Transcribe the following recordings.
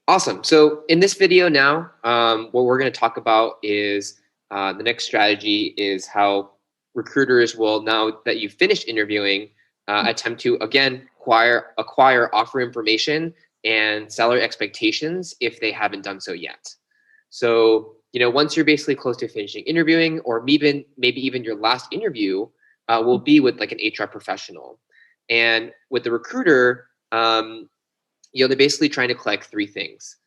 Awesome. So in this video now, what we're going to talk about is the next strategy is how recruiters will, now that you've finished interviewing, attempt to, again, acquire offer information and seller expectations if they haven't done so yet. So, once you're basically close to finishing interviewing, or maybe even your last interview will be with like an HR professional. And with the recruiter, they're basically trying to collect three things.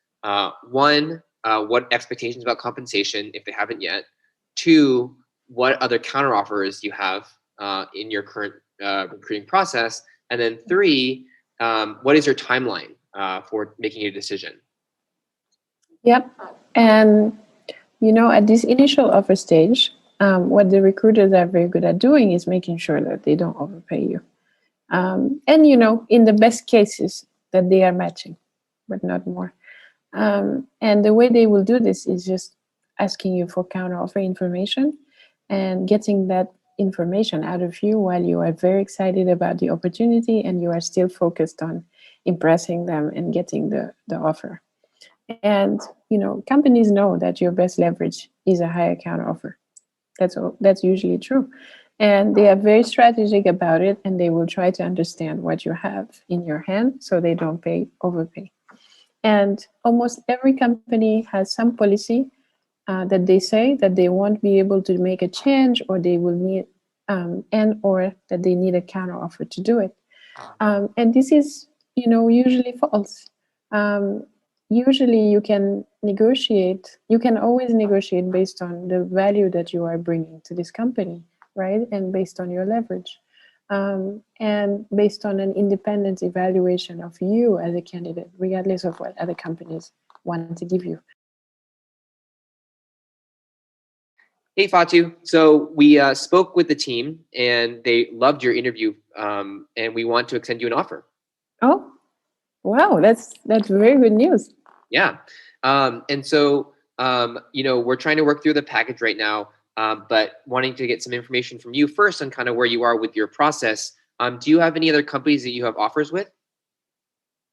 One, what expectations about compensation if they haven't yet. Two, what other counteroffers you have in your current recruiting process. And then three, what is your timeline for making a decision? Yep. And, at this initial offer stage, what the recruiters are very good at doing is making sure that they don't overpay you. And, in the best cases, that they are matching, but not more. And the way they will do this is just asking you for counteroffer information and getting that information out of you while you are very excited about the opportunity and you are still focused on impressing them and getting the offer. And companies know that your best leverage is a higher counteroffer. That's usually true. And they are very strategic about it, and they will try to understand what you have in your hand so they don't overpay. And almost every company has some policy that they say that they won't be able to make a change, or they will need, or that they need a counteroffer to do it. And this is, usually false. Usually you can negotiate, you can always negotiate based on the value that you are bringing to this company, right? And based on your leverage. And based on an independent evaluation of you as a candidate, regardless of what other companies want to give you. Hey, Fatu. So we spoke with the team and they loved your interview, and we want to extend you an offer. Oh, wow. That's very good news. Yeah. And so, we're trying to work through the package right now, but wanting to get some information from you first on kind of where you are with your process. Do you have any other companies that you have offers with?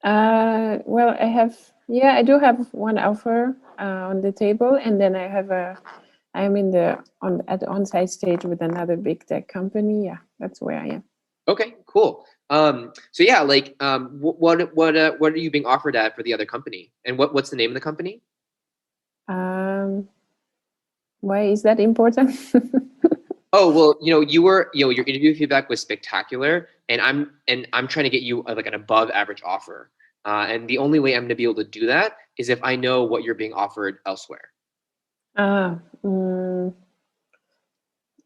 Well, I do have one offer on the table, and then I'm at the on-site stage with another big tech company. Yeah, that's where I am. Okay, cool. So yeah, like, what are you being offered at for the other company, and what's the name of the company? Why is that important? Oh, well, your interview feedback was spectacular, and I'm trying to get you like an above average offer. And the only way I'm going to be able to do that is if I know what you're being offered elsewhere.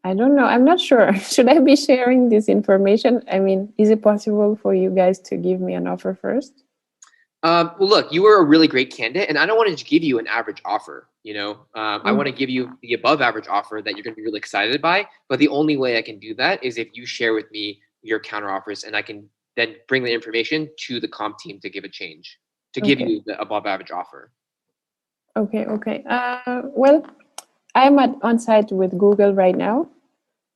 I don't know. I'm not sure. Should I be sharing this information? I mean, is it possible for you guys to give me an offer first? Well, look, you were a really great candidate, and I don't want to just give you an average offer. I want to give you the above average offer that you're going to be really excited by. But the only way I can do that is if you share with me your counter offers, and I can then bring the information to the comp team to give give Okay. you the above average offer. Okay. Well, I'm on site with Google right now,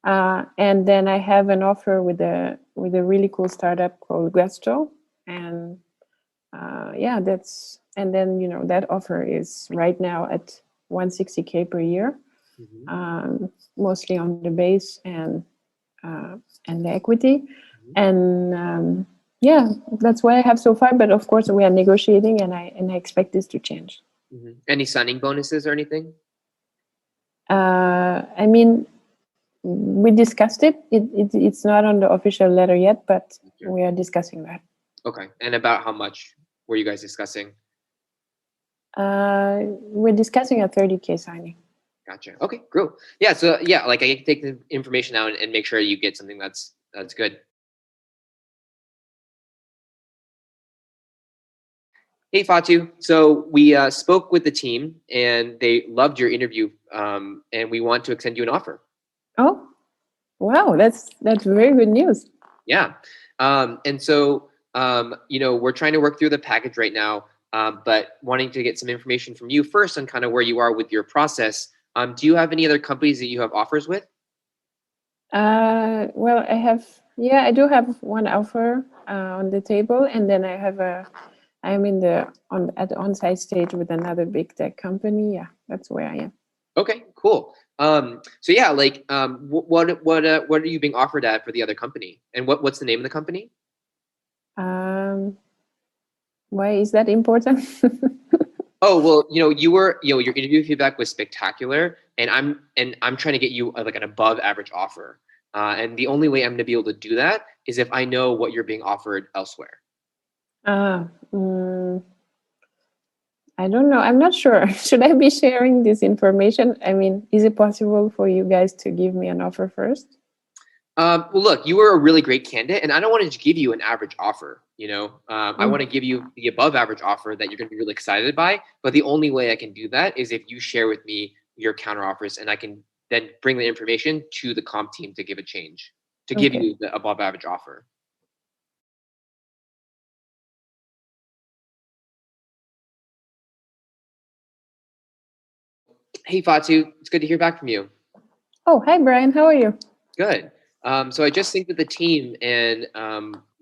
and then I have an offer with a really cool startup called Gusto, and and then that offer is right now at 160K per year, mostly on the base and the equity, and that's what I have so far. But of course, we are negotiating, and I expect this to change. Any signing bonuses or anything? I mean, we discussed it. It's not on the official letter yet, but we are discussing that. Okay. And about how much were you guys discussing? We're discussing a 30K signing. Gotcha. Okay, cool. Yeah. So yeah, like I can take the information out and make sure you get something that's good. Hey, Fatu. So we spoke with the team and they loved your interview, and we want to extend you an offer. Oh, wow. That's very good news. Yeah. And so, we're trying to work through the package right now, but wanting to get some information from you first on kind of where you are with your process. Do you have any other companies that you have offers with? Well, I do have one offer on the table, and then I'm in at the on-site stage with another big tech company. Yeah, that's where I am. Okay, cool. So yeah, like, what are you being offered at for the other company, and what's the name of the company? Um, why is that important? Oh, well, your interview feedback was spectacular, and I'm trying to get you like an above average offer. And the only way I'm going to be able to do that is if I know what you're being offered elsewhere. Ah, mm, I don't know. I'm not sure. Should I be sharing this information? I mean, is it possible for you guys to give me an offer first? Well, look, you were a really great candidate, and I don't want to just give you an average offer. I want to Mm, give you the above average offer that you're going to be really excited by. But the only way I can do that is if you share with me your counter offers, and I can then bring the information to the comp team to give a change, to give okay. you the above average offer. Hey, Fatu, it's good to hear back from you. Oh, hi, Brian. How are you? Good. So I just synced with the team, and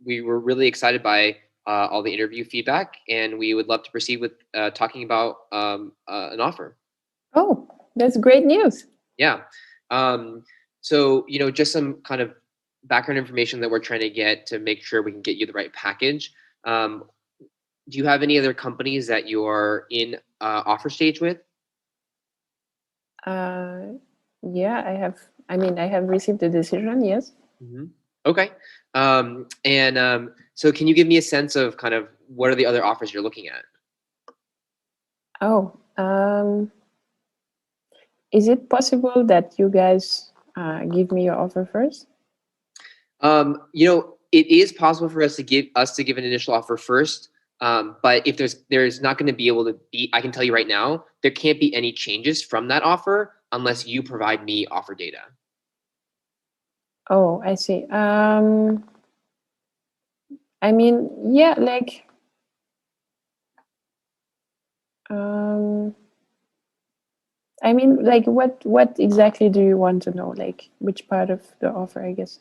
we were really excited by all the interview feedback, and we would love to proceed with talking about an offer. Oh, that's great news. Yeah. So, just some kind of background information that we're trying to get to make sure we can get you the right package. Um, do you have any other companies that you're in offer stage with? Uh, yeah, I have. I mean, I have received the decision. Yes. Mhm. Okay. And so can you give me a sense of kind of what are the other offers you're looking at? Oh, is it possible that you guys give me your offer first? It is possible for us to give an initial offer first. But if there's not going to be able to be, I can tell you right now, there can't be any changes from that offer unless you provide me offer data. Oh, I see. I mean, yeah, like, um, I mean, like, what exactly do you want to know? Like, which part of the offer, I guess.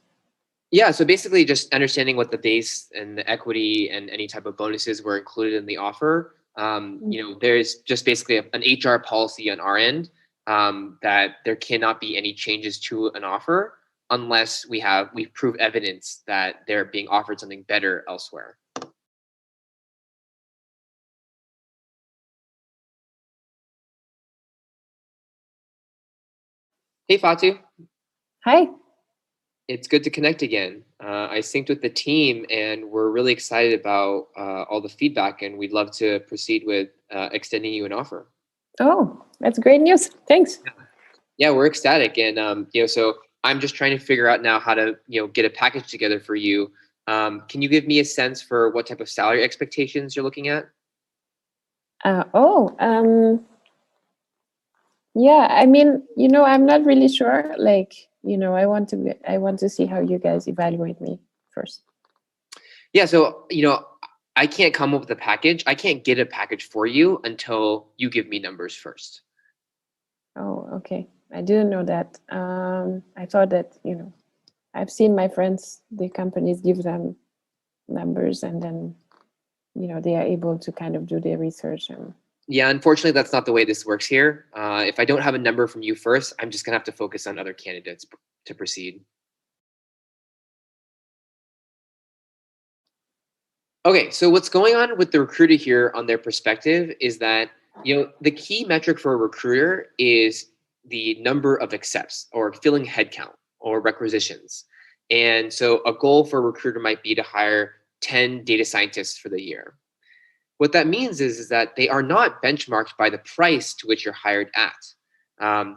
Yeah, so basically just understanding what the base and the equity and any type of bonuses were included in the offer. There's just basically an HR policy on our end, that there cannot be any changes to an offer unless we prove evidence that they're being offered something better elsewhere. Hey, Fatu, Hi. it's good to connect again. I synced with the team, and we're really excited about all the feedback, and we'd love to proceed with extending you an offer. Oh, that's great news. Thanks. Yeah, we're ecstatic, and so I'm just trying to figure out now how to get a package together for you. Can you give me a sense for what type of salary expectations you're looking at? Oh, yeah. I mean, I'm not really sure. Like, I want to see how you guys evaluate me first. Yeah, so I can't come up with a package. I can't get a package for you until you give me numbers first. Oh, okay. I didn't know that. I thought that, I've seen my friends, the companies give them numbers and then, they are able to kind of do their research and Yeah, unfortunately, that's not the way this works here. If I don't have a number from you first, I'm just gonna have to focus on other candidates to proceed. Okay, so what's going on with the recruiter here on their perspective is that the key metric for a recruiter is the number of accepts or filling headcount or requisitions. And so a goal for a recruiter might be to hire 10 data scientists for the year. What that means is that they are not benchmarked by the price to which you're hired at.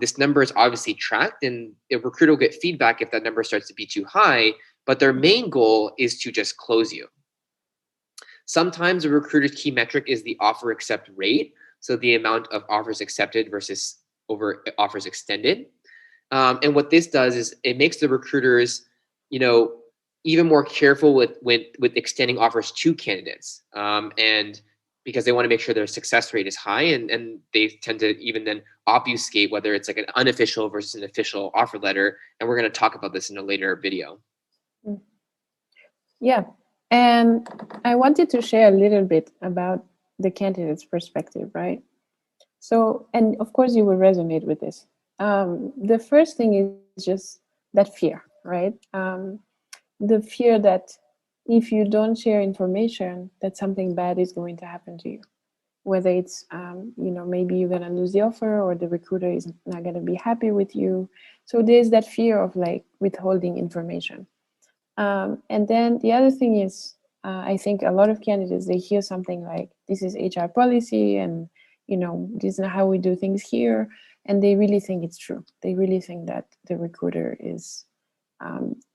This number is obviously tracked, and a recruiter will get feedback if that number starts to be too high, but their main goal is to just close you. Sometimes a recruiter's key metric is the offer accept rate, so the amount of offers accepted versus over offers extended. And what this does is it makes the recruiters, you know, even more careful with extending offers to candidates, and because they want to make sure their success rate is high, and they tend to even then obfuscate whether it's like an unofficial versus an official offer letter. And we're going to talk about this in a later video. mm, yeah. And I wanted to share a little bit about the candidate's perspective, right? So, and of course, you will resonate with this. The first thing is just that fear, right? The fear that if you don't share information, that something bad is going to happen to you. Whether it's, maybe you're going to lose the offer or the recruiter is not going to be happy with you. So there's that fear of like withholding information. And then the other thing is, I think a lot of candidates, they hear something like, this is HR policy and, this is how we do things here. And they really think it's true. They really think that the recruiter is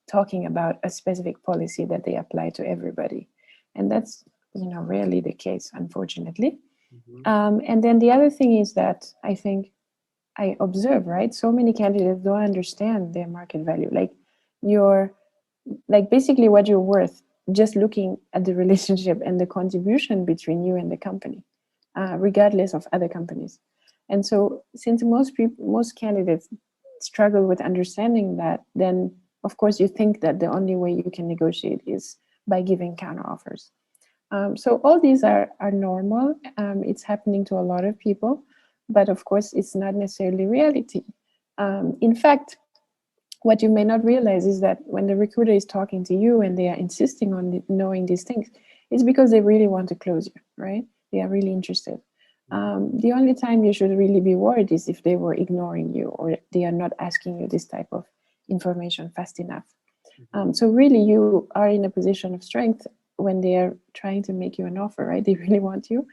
talking about a specific policy that they apply to everybody. And that's, rarely the case, unfortunately. And then the other thing is that I think I observe, right? So many candidates don't understand their market value. Like your like basically what you're worth just looking at the relationship and the contribution between you and the company, regardless of other companies. And so since most candidates struggle with understanding that, then of course you think that the only way you can negotiate is by giving counter offers. So all these are normal. It's happening to a lot of people, but of course it's not necessarily reality. In fact, what you may not realize is that when the recruiter is talking to you and they are insisting on knowing these things, it's because they really want to close you, right? They are really interested. The only time you should really be worried is if they were ignoring you or they are not asking you this type of information fast enough. So really, you are in a position of strength when they are trying to make you an offer, right? They really want you,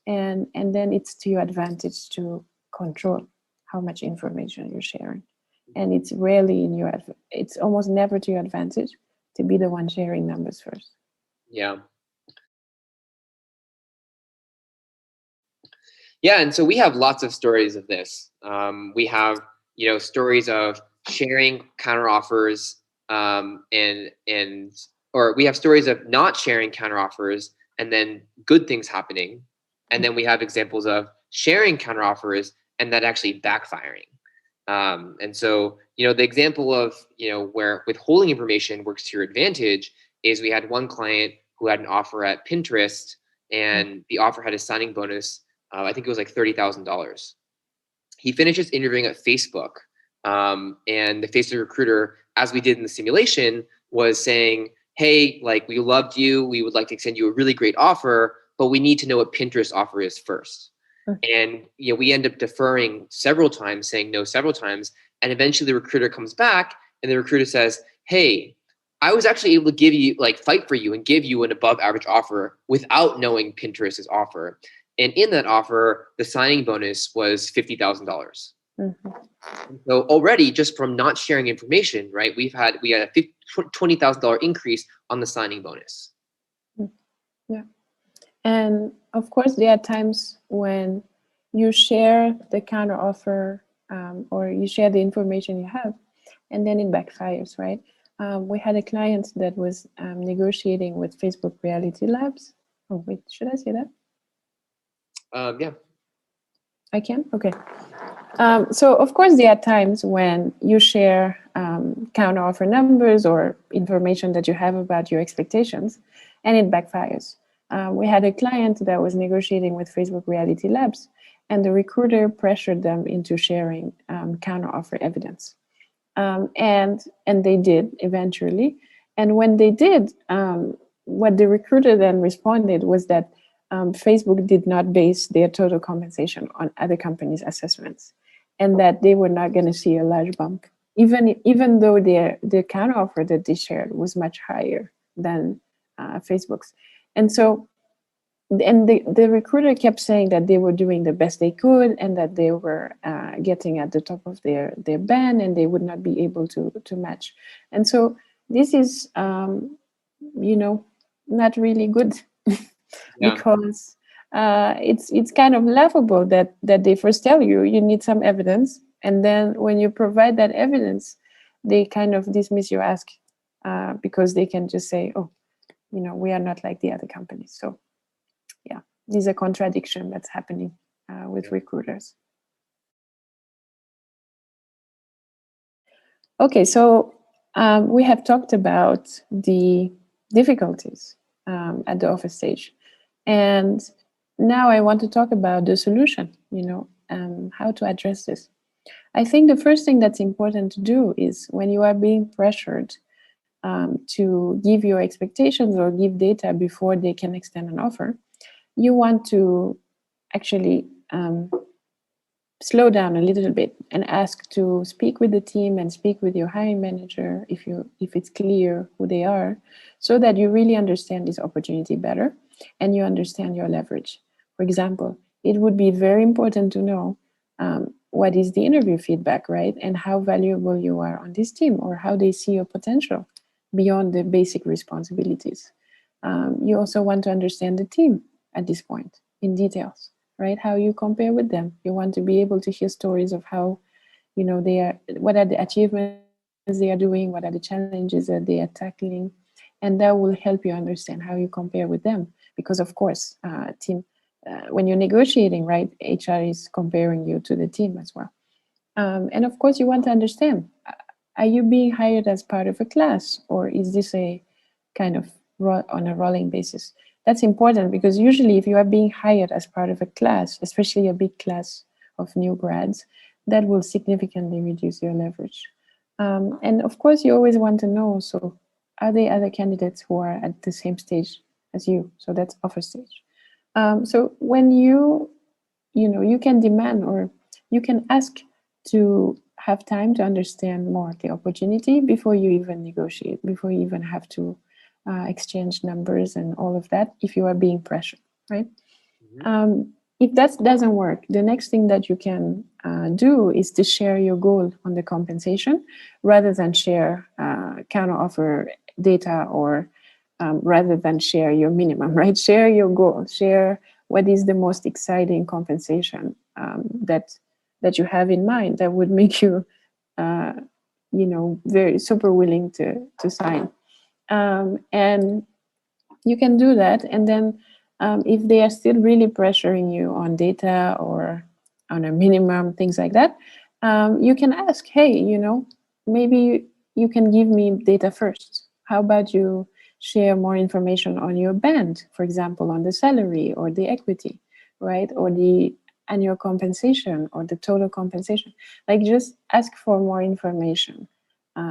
and then it's to your advantage to control how much information you're sharing. And it's rarely in your it's almost never to your advantage to be the one sharing numbers first. Yeah. Yeah, and so we have lots of stories of this. We have, stories of sharing counter offers, and or we have stories of not sharing counter offers and then good things happening, and then we have examples of sharing counter offers and that actually backfiring. And so, the example of where withholding information works to your advantage is we had one client who had an offer at Pinterest, and the offer had a signing bonus. I think it was like $30,000. He finishes interviewing at Facebook, and the Facebook recruiter, as we did in the simulation, was saying, "Hey, like we loved you. We would like to extend you a really great offer, but we need to know what Pinterest offer is first." And we end up deferring several times, saying no several times, and eventually the recruiter comes back, and the recruiter says, "Hey, I was actually able to give you fight for you and give you an above average offer without knowing Pinterest's offer. And in that offer, the signing bonus was $50,000. So already, just from not sharing information, right, we had a $20,000 increase on the signing bonus." Yeah. And of course, there are times when you share the counter offer or you share the information you have, and then it backfires, right? We had a client that was negotiating with Facebook Reality Labs. Oh, wait, should I say that? Yeah. I can? Okay. So, of course, there are times when you share counter offer numbers or information that you have about your expectations, and it backfires. We had a client that was negotiating with Facebook Reality Labs, and the recruiter pressured them into sharing counter offer evidence. And they did eventually. And when they did, what the recruiter then responded was that Facebook did not base their total compensation on other companies' assessments, and that they were not going to see a large bump, even though their counteroffer that they shared was much higher than Facebook's. And so, and the recruiter kept saying that they were doing the best they could and that they were getting at the top of their band and they would not be able to match. And so this is, not really good. Yeah. Because it's kind of laughable that they first tell you need some evidence, and then when you provide that evidence, they kind of dismiss your ask because they can just say, "Oh, we are not like the other companies." So, yeah, there's a contradiction that's happening with recruiters. Okay, so we have talked about the difficulties at the offer stage. And now I want to talk about the solution, how to address this. I think the first thing that's important to do is when you are being pressured to give your expectations or give data before they can extend an offer, you want to actually slow down a little bit and ask to speak with the team and speak with your hiring manager if it's clear who they are, so that you really understand this opportunity better and you understand your leverage. For example, it would be very important to know what is the interview feedback, right? And how valuable you are on this team, or how they see your potential beyond the basic responsibilities. You also want to understand the team at this point in details, right? How you compare with them. You want to be able to hear stories of how, they are, what are the achievements they are doing, what are the challenges that they are tackling, and that will help you understand how you compare with them. Because of course, team, when you're negotiating, right, HR is comparing you to the team as well. And of course, you want to understand: are you being hired as part of a class, or is this a kind of on a rolling basis? That's important, because usually if you are being hired as part of a class, especially a big class of new grads, that will significantly reduce your leverage. And of course, you always want to know, so are there other candidates who are at the same stage as you? So that's offer stage. So when you can demand, or you can ask to have time to understand more the opportunity before you even negotiate, before you even have to exchange numbers and all of that, if you are being pressured, right? If that doesn't work, the next thing that you can do is to share your goal on the compensation, rather than share counter offer data, or rather than share your minimum, right? Share your goal, share what is the most exciting compensation that you have in mind, that would make you very super willing to sign. And you can do that, and then if they are still really pressuring you on data or on a minimum, things like that, you can ask, hey, maybe you can give me data first. How about you share more information on your band, for example, on the salary or the equity, right? Or the annual compensation or the total compensation. Like, just ask for more information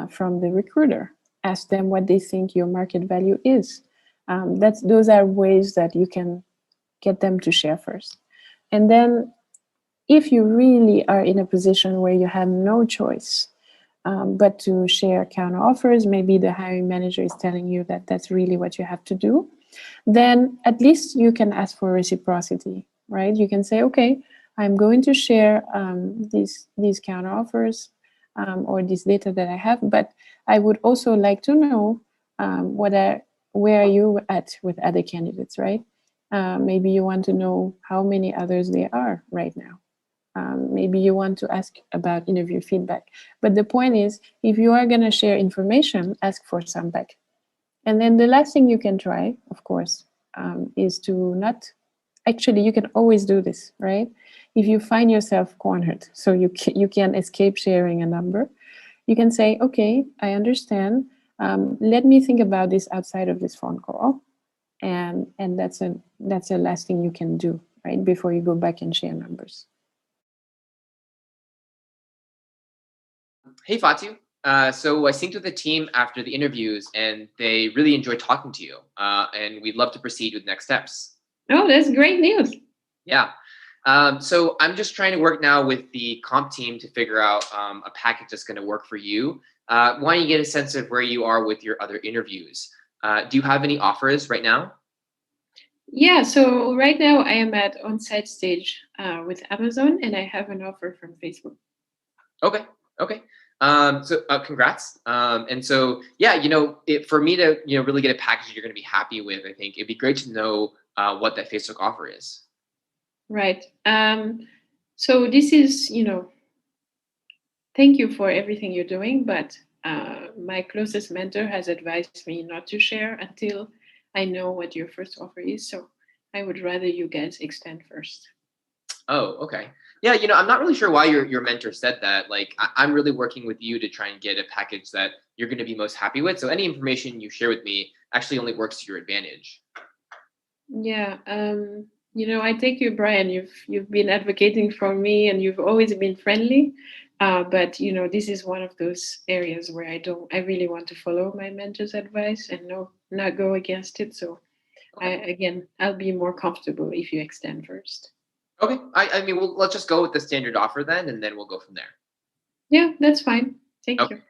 from the recruiter. Ask them what they think your market value is. Those are ways that you can get them to share first. And then if you really are in a position where you have no choice but to share counter offers, maybe the hiring manager is telling you that that's really what you have to do, then at least you can ask for reciprocity, right? You can say, okay, I'm going to share these counter offers or this data that I have, but I would also like to know where are you at with other candidates, right? Maybe you want to know how many others there are right now. Maybe you want to ask about interview feedback. But the point is, if you are going to share information, ask for some back. And then the last thing you can try, of course, is to not, actually, you can always do this, right? If you find yourself cornered, so you can't escape sharing a number, you can say, okay, I understand. Let me think about this outside of this phone call. And that's the last thing you can do, right? Before you go back and share numbers. Hey, Fatu. So I synced with the team after the interviews, and they really enjoyed talking to you. And we'd love to proceed with next steps. Oh, that's great news. Yeah. So I'm just trying to work now with the comp team to figure out a package that's going to work for you. Why don't you get a sense of where you are with your other interviews? Do you have any offers right now? Yeah, so right now I am at on-site stage with Amazon, and I have an offer from Facebook. Okay. Okay. So congrats. And so, yeah, for me to, really get a package you're going to be happy with, I think it'd be great to know what that Facebook offer is. Right. So this is, thank you for everything you're doing, but my closest mentor has advised me not to share until I know what your first offer is. So I would rather you guys extend first. Oh, okay. Yeah, I'm not really sure why your mentor said that. Like, I'm really working with you to try and get a package that you're going to be most happy with. So any information you share with me actually only works to your advantage. Yeah, I take you, Brian. You've been advocating for me, and you've always been friendly. But this is one of those areas where I really want to follow my mentor's advice and not go against it. So I'll be more comfortable if you extend first. Okay. I mean, let's just go with the standard offer then, and then we'll go from there. Yeah, that's fine. Thank Okay. you.